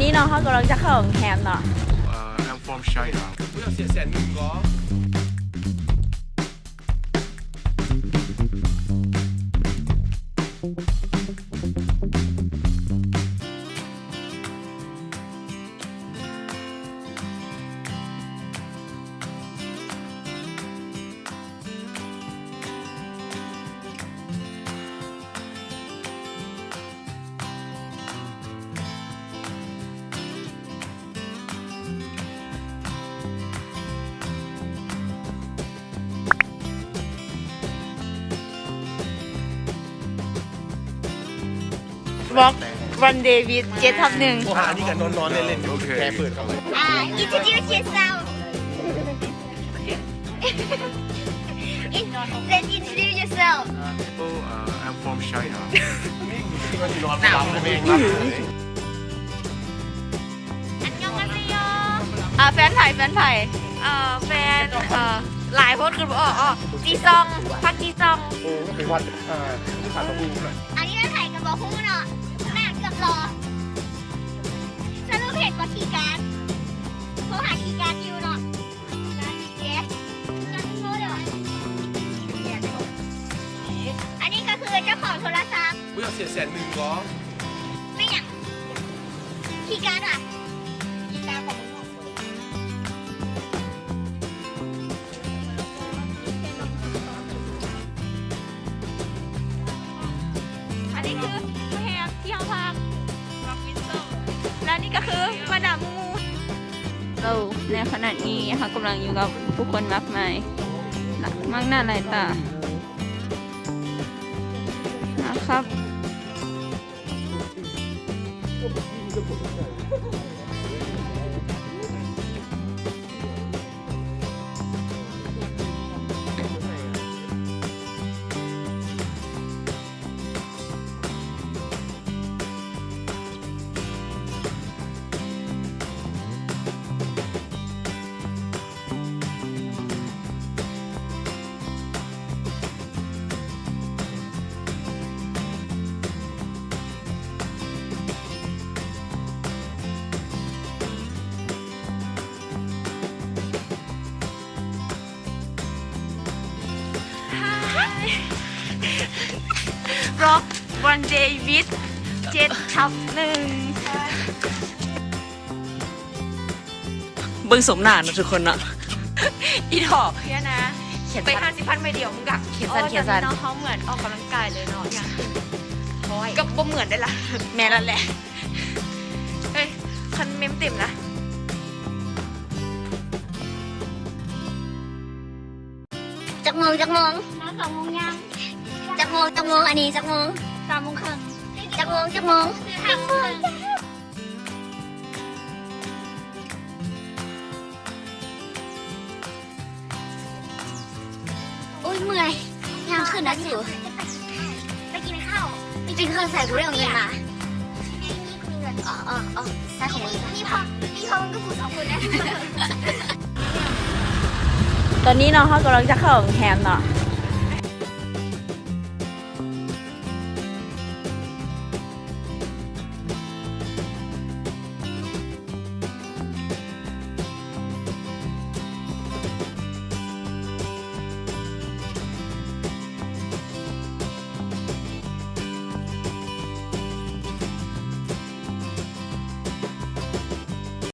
นี้เนาะเขากำลังจะเข้าโรงแรมเนาะ I'm from China. 不要写100,000個。วอล์กวันเดวิด7/1 我喊你個นอนเล่นๆ OK แกเปิดเข้าไป introduce yourself. Then introduce yourself. I'm from China. ที่มันนอนหลับเองครับ แฟนไผ่แฟนไผ่แฟนหลายคนคือจีซองพักจีซอง โอ้ก็เป็นวันที่ผ่านมาพูดหน่อย อันนี้เราถ่ายกับบอกคู่เนาะหน้าเกือบรอสรุปเหตุว่าขี่การโทรหาขี่การอยู่เนาะเจ๊งั้นโง่เดี๋ยวอันนี้ก็คือเจ้าของโทรศัพท์ 不要寫100,000個。 ไม่อยากขี่การอ่ะขี่การของมึง อันนี้คือโรงแรมที่ห้องพักแล้วนี่ก็คือมาดามมูเราในขณะนี้ค่ะกำลังอยู่กับผู้คนมากมายมากหน้าหลายตานะครับร็อกวันเดวิด7/1เบิ่งสมหน้านะทุกคนเนาะ อีดอกเนี่ยนะไป50,000ไปเดียวมึงกะ เขียนสั้นเขียนสั้น น้องเขาเหมือนออกกำลังกายเลยเนาะอย่างก็บ่เหมือนได้ละแม่นั่นแหละเอ้ยคันเมมเต็มนะ จักโมงน้อง2 โมงยังจักโมงอันนี้จักโมง3 โมงครึ่งจักโมงโอ้ยเมื่อยยังขึ้นนะจิ๋วไปกินข้าวใส่กูได้เอาเงินมาอ๋อใส่ของมึงนี่พอมึงก็พูด2 คนนะ ตอนนี้เนาะเขากำลังจะเข้าโรงแรมเนาะ